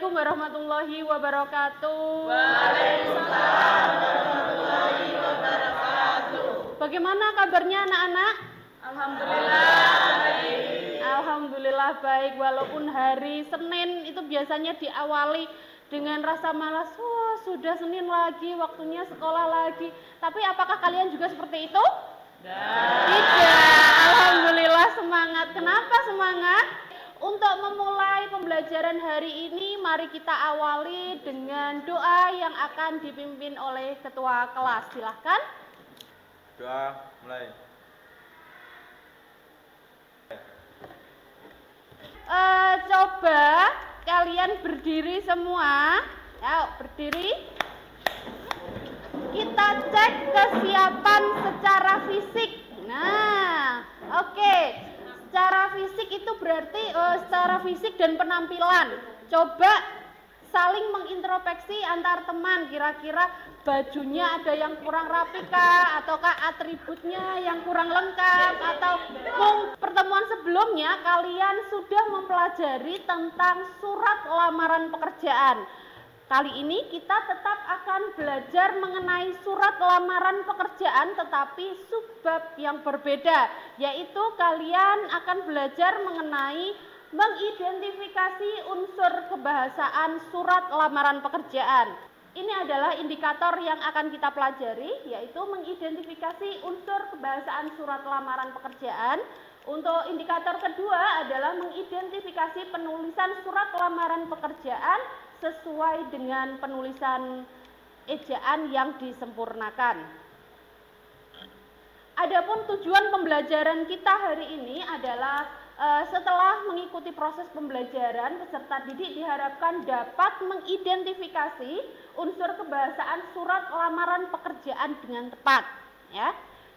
Assalamualaikum warahmatullahi wabarakatuh. Waalaikumsalam warahmatullahi wabarakatuh. Bagaimana kabarnya anak-anak? Alhamdulillah baik. Alhamdulillah baik, walaupun hari Senin itu biasanya diawali dengan rasa malas. Wah, sudah Senin lagi, waktunya sekolah lagi. Tapi apakah kalian juga seperti itu? Tidak. Alhamdulillah semangat. Kenapa semangat? Untuk memulai pembelajaran hari ini, mari kita awali dengan doa yang akan dipimpin oleh ketua kelas. Silahkan. Doa mulai. Coba kalian berdiri semua. Ayo, berdiri. Kita cek kesiapan secara fisik. Nah, oke. Secara fisik itu berarti secara fisik dan penampilan. Coba saling mengintrospeksi antar teman, kira-kira bajunya ada yang kurang rapi kah, ataukah atributnya yang kurang lengkap, atau pertemuan sebelumnya kalian sudah mempelajari tentang surat lamaran pekerjaan. Kali ini kita tetap akan belajar mengenai surat lamaran pekerjaan tetapi subbab yang berbeda, yaitu kalian akan belajar mengenai mengidentifikasi unsur kebahasaan surat lamaran pekerjaan. Ini adalah indikator yang akan kita pelajari, yaitu mengidentifikasi unsur kebahasaan surat lamaran pekerjaan. Untuk indikator kedua adalah mengidentifikasi penulisan surat lamaran pekerjaan sesuai dengan penulisan ejaan yang disempurnakan. Adapun tujuan pembelajaran kita hari ini adalah setelah mengikuti proses pembelajaran, peserta didik diharapkan dapat mengidentifikasi unsur kebahasaan surat lamaran pekerjaan dengan tepat, ya.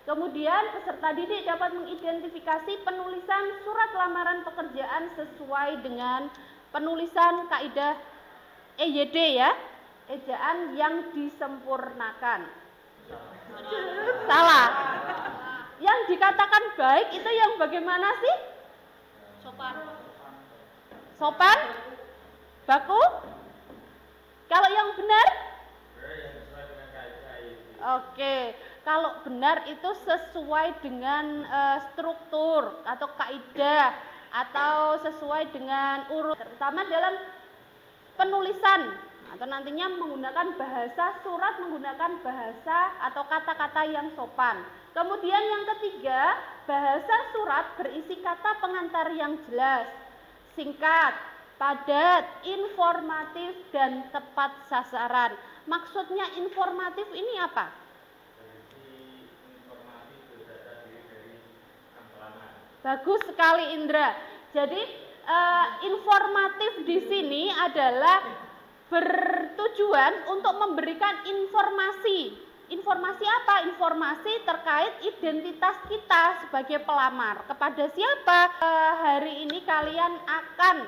Kemudian peserta didik dapat mengidentifikasi penulisan surat lamaran pekerjaan sesuai dengan penulisan kaidah EYD, ya, ejaan yang disempurnakan. Salah. Yang dikatakan baik itu yang bagaimana sih? Sopan. Sopan? Baku? Kalau yang benar? Oke, kalau benar itu sesuai dengan struktur atau kaidah atau sesuai dengan urut, terutama dalam penulisan atau nantinya menggunakan bahasa surat, menggunakan bahasa atau kata-kata yang sopan. Kemudian yang ketiga, bahasa surat berisi kata pengantar yang jelas, singkat, padat, informatif, dan tepat sasaran. Maksudnya informatif ini apa? Bagus sekali Indra. Jadi informatif di sini adalah bertujuan untuk memberikan informasi. Informasi apa? Informasi terkait identitas kita sebagai pelamar. Kepada siapa hari ini kalian akan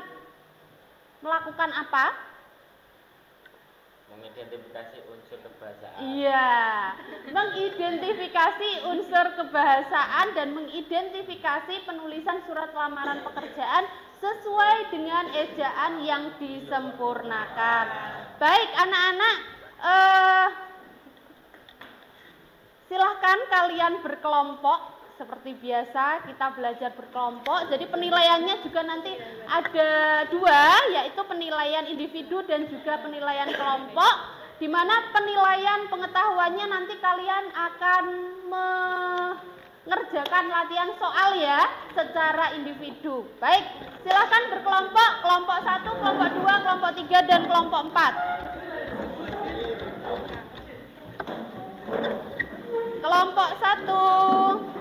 melakukan apa? Mengidentifikasi unsur kebahasaan. Iya, mengidentifikasi unsur kebahasaan dan mengidentifikasi penulisan surat lamaran pekerjaan sesuai dengan ejaan yang disempurnakan. Baik anak-anak, silahkan kalian berkelompok. Seperti biasa kita belajar berkelompok. Jadi penilaiannya juga nanti ada dua, yaitu penilaian individu dan juga penilaian kelompok, di mana penilaian pengetahuannya nanti kalian akan mengerjakan latihan soal ya secara individu. Baik, silahkan berkelompok, kelompok 1, kelompok 2, kelompok 3, dan kelompok 4. Kelompok 1.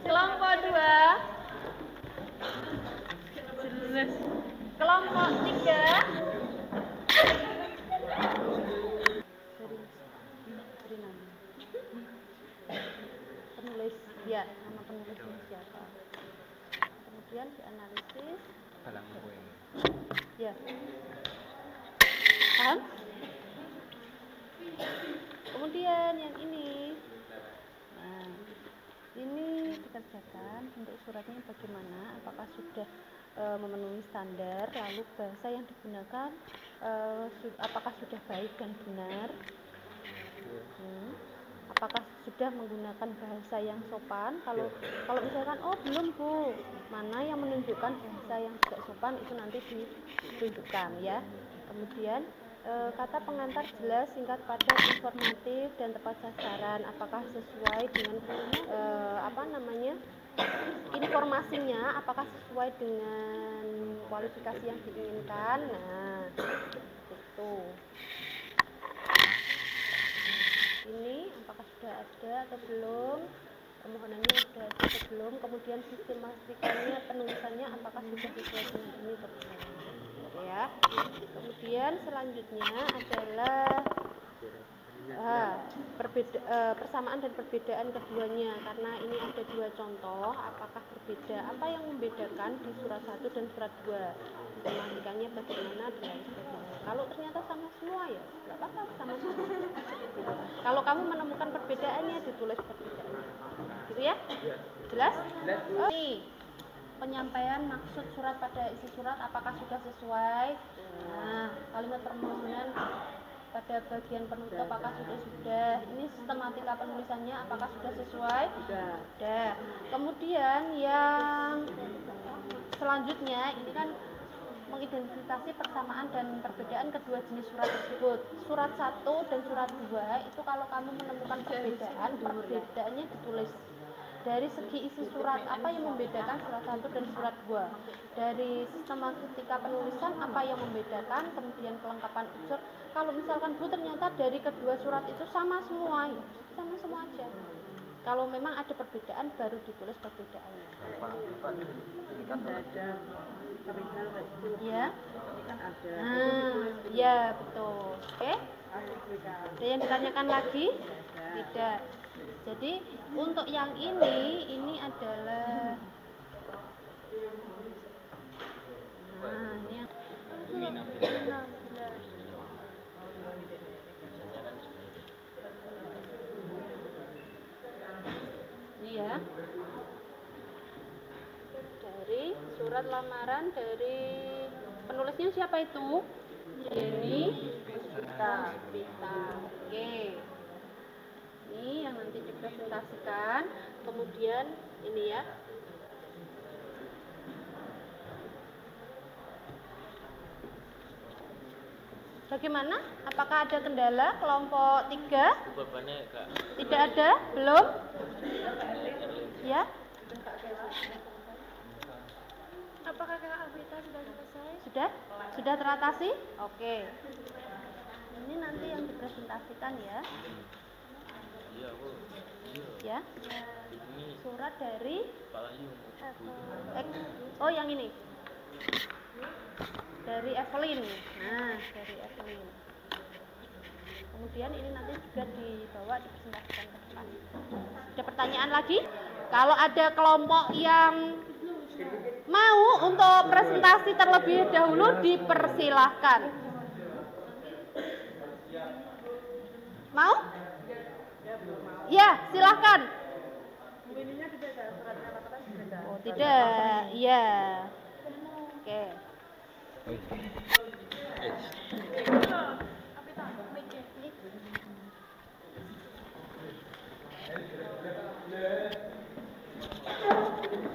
Kelompok 2. Kelompok 3. Penulis, ya, nama penulisnya siapa. Kemudian dianalisis. Ya. Paham? Kemudian yang ini. Nah, ini dikerjakan bentuk suratnya bagaimana, apakah sudah memenuhi standar, lalu bahasa yang digunakan apakah sudah baik dan benar, apakah sudah menggunakan bahasa yang sopan. Kalau misalkan belum Bu, mana yang menunjukkan bahasa yang tidak sopan itu nanti ditunjukkan ya. Kemudian kata pengantar jelas, singkat, padat, informatif dan tepat sasaran, apakah sesuai dengan informasinya, apakah sesuai dengan kualifikasi yang diinginkan. Nah, itu. Ini apakah sudah ada atau belum, permohonannya sudah ada atau belum, kemudian sistematikannya, penulisannya apakah sudah sesuai dengan ini atau belum. Ya. Kemudian selanjutnya adalah persamaan dan perbedaan keduanya, karena ini ada dua contoh, apakah berbeda, apa yang membedakan di surat 1 dan surat 2, sistematikanya bagaimana dan lain sebagainya. Kalau ternyata sama semua ya nggak apa-apa, sama semua. Kalau kamu menemukan perbedaannya, ditulis perbedaannya, gitu ya. Jelas? Nih, penyampaian maksud surat pada isi surat apakah sudah sesuai. Nah, kalimat permohonan pada bagian penutup apakah sudah. Ini sistematika penulisannya apakah sudah sesuai? Sudah. Kemudian yang selanjutnya ini kan mengidentifikasi persamaan dan perbedaan kedua jenis surat tersebut. Surat 1 dan surat 2 itu kalau kamu menemukan perbedaannya ditulis. Dari segi isi surat, apa yang membedakan surat 1 dan surat 2? Dari sistematika penulisan, apa yang membedakan? Kemudian kelengkapan unsur. Kalau misalkan Bu ternyata dari kedua surat itu sama semua, ya sama semua aja. Kalau memang ada perbedaan, baru ditulis perbedaannya. Ya. Ya betul. Oke. Ada yang ditanyakan lagi? Tidak. Jadi untuk yang ini adalah ini yang ini ya, dari surat lamaran dari penulisnya siapa itu? Jenny Puspita. Oke. Ini yang nanti dipresentasikan. Kemudian ini ya. Bagaimana? Apakah ada kendala kelompok 3? Bebannya Kak. Tidak ada? Belum? Ya? Apakah Kak Alvita sudah selesai? Sudah? Sudah teratasi? Oke. Ini nanti yang dipresentasikan ya. Iya, Bu. Ya. Ini Surat dari kepala Yum. oh yang ini. Dari Evelyn. Nah, dari Evelyn. Kemudian ini nanti juga dibawa dipresentasikan ke depan. Ada pertanyaan lagi? Kalau ada kelompok yang mau untuk presentasi terlebih dahulu, dipersilahkan. Mau? Ya, silahkan. Oh, tidak. Iya. Oke.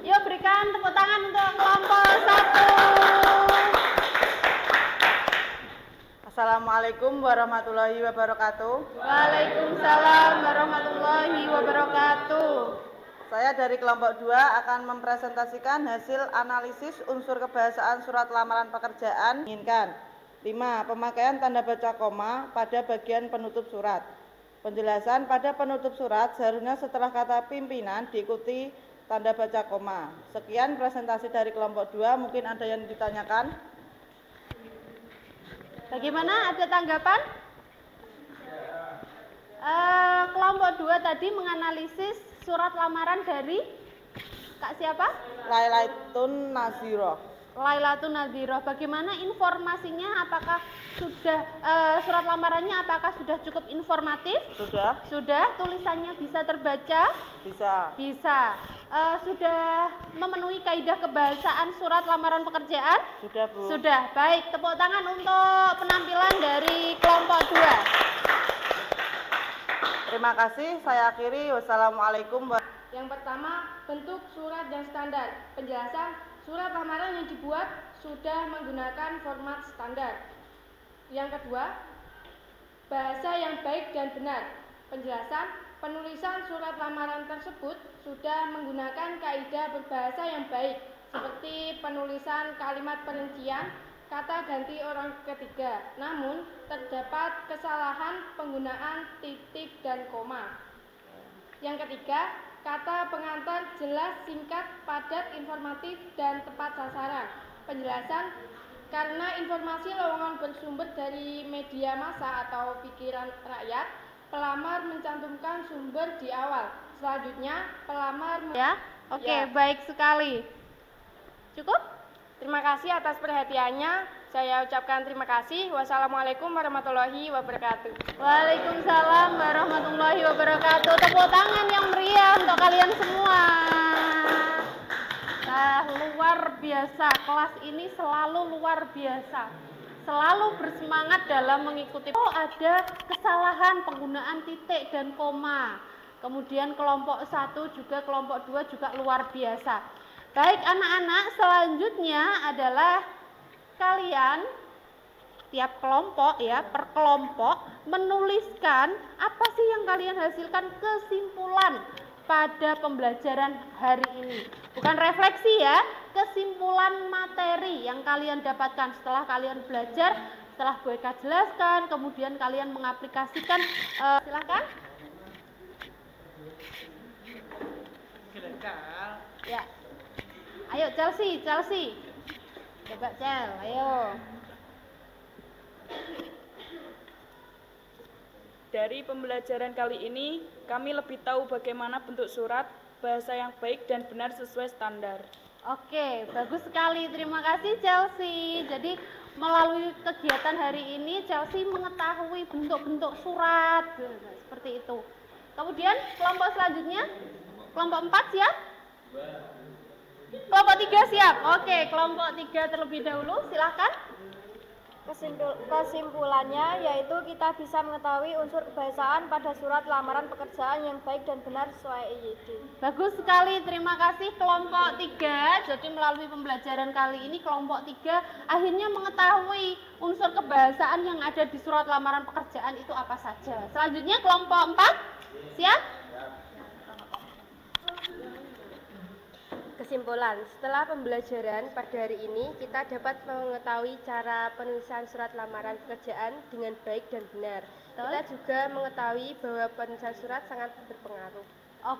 Yuk berikan tepuk tangan untuk kelompok 1. Assalamualaikum warahmatullahi wabarakatuh. Waalaikumsalam warahmatullahi wabarakatuh. Saya dari kelompok 2 akan mempresentasikan hasil analisis unsur kebahasaan surat lamaran pekerjaan inginkan. 5. Pemakaian tanda baca koma pada bagian penutup surat. Penjelasan pada penutup surat seharusnya setelah kata pimpinan diikuti tanda baca koma. Sekian presentasi dari kelompok 2, mungkin ada yang ditanyakan. Bagaimana? Ada tanggapan? Kelompok 2 tadi menganalisis surat lamaran dari Kak siapa? Lailaitun Naziro. Lailatun Nadhiroh. Bagaimana informasinya? Apakah sudah surat lamarannya apakah sudah cukup informatif? Sudah? Sudah. Tulisannya bisa terbaca? Bisa. Bisa. Sudah memenuhi kaidah kebahasaan surat lamaran pekerjaan? Sudah, Bu. Sudah. Baik, tepuk tangan untuk penampilan dari kelompok 2. Terima kasih. Saya akhiri. Wassalamualaikum. Yang pertama, bentuk surat yang standar. Penjelasan, surat lamaran yang dibuat sudah menggunakan format standar. Yang kedua, bahasa yang baik dan benar. Penjelasan, penulisan surat lamaran tersebut sudah menggunakan kaidah berbahasa yang baik, seperti penulisan kalimat perincian, kata ganti orang ketiga. Namun, terdapat kesalahan penggunaan titik dan koma. Yang ketiga, kata pengantar jelas, singkat, padat, informatif, dan tepat sasaran. Penjelasan, karena informasi lowongan bersumber dari media massa atau pikiran rakyat, pelamar mencantumkan sumber di awal. Selanjutnya, pelamar Ya. Oke, Ya. baik sekali. Cukup? Terima kasih atas perhatiannya. Saya ucapkan terima kasih. Wassalamualaikum warahmatullahi wabarakatuh. Waalaikumsalam warahmatullahi wabarakatuh. Tepuk tangan yang meriah untuk kalian semua. Nah, luar biasa. Kelas ini selalu luar biasa. Selalu bersemangat dalam mengikuti. Oh, ada kesalahan penggunaan titik dan koma. Kemudian kelompok 1 juga, kelompok 2 juga luar biasa. Baik anak-anak, selanjutnya adalah kalian tiap kelompok ya, per kelompok menuliskan apa sih yang kalian hasilkan kesimpulan pada pembelajaran hari ini. Bukan refleksi ya, kesimpulan materi yang kalian dapatkan setelah kalian belajar, setelah Bu Eka jelaskan, kemudian kalian mengaplikasikan. Silakan. Ya. Ayo Chelsea. Coba Cel, ayo. Dari pembelajaran kali ini, kami lebih tahu bagaimana bentuk surat, bahasa yang baik dan benar sesuai standar. Oke, bagus sekali. Terima kasih Chelsea. Jadi melalui kegiatan hari ini Chelsea mengetahui bentuk-bentuk surat. Seperti itu. Kemudian kelompok selanjutnya, kelompok 4 siap? Kelompok 3 siap? Oke, kelompok 3 terlebih dahulu, silahkan. Kesimpulannya yaitu kita bisa mengetahui unsur kebahasaan pada surat lamaran pekerjaan yang baik dan benar sesuai EYD. Bagus sekali, terima kasih kelompok 3. Jadi melalui pembelajaran kali ini kelompok 3 akhirnya mengetahui unsur kebahasaan yang ada di surat lamaran pekerjaan itu apa saja. Selanjutnya kelompok 4, siap? Kesimpulan, setelah pembelajaran pada hari ini, kita dapat mengetahui cara penulisan surat lamaran pekerjaan dengan baik dan benar. Kita juga mengetahui bahwa penulisan surat sangat berpengaruh.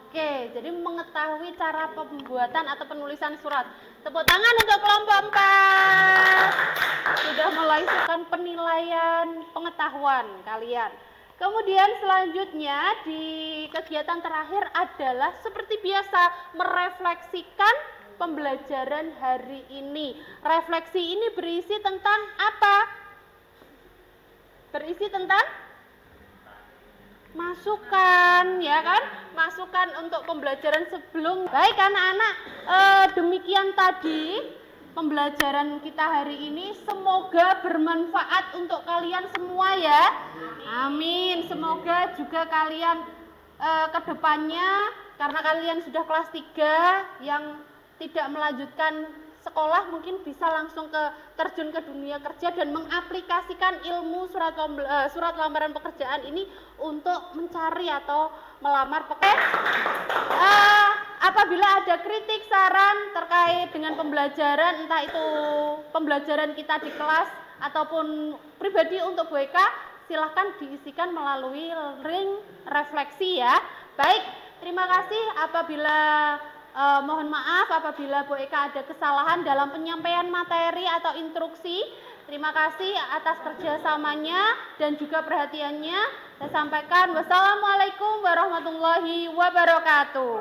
Oke, jadi mengetahui cara pembuatan atau penulisan surat. Tepuk tangan untuk kelompok 4. Sudah melakukan penilaian pengetahuan kalian. Kemudian selanjutnya di kegiatan terakhir adalah seperti biasa merefleksikan pembelajaran hari ini. Refleksi ini berisi tentang apa? Berisi tentang masukan, ya kan? Masukan untuk pembelajaran sebelum. Baik anak-anak, demikian tadi pembelajaran kita hari ini, semoga bermanfaat untuk kalian semua ya. Amin. Semoga juga kalian kedepannya, karena kalian sudah kelas 3 yang tidak melanjutkan sekolah, mungkin bisa langsung terjun ke dunia kerja dan mengaplikasikan ilmu surat lamaran pekerjaan ini untuk mencari atau melamar pekerjaan. Apabila ada kritik, saran terkait dengan pembelajaran, entah itu pembelajaran kita di kelas ataupun pribadi untuk Bu Eka, silahkan diisikan melalui ring refleksi ya. Baik, terima kasih. Apabila mohon maaf apabila Bu Eka ada kesalahan dalam penyampaian materi atau instruksi. Terima kasih atas kerjasamanya dan juga perhatiannya. Saya sampaikan wassalamualaikum warahmatullahi wabarakatuh.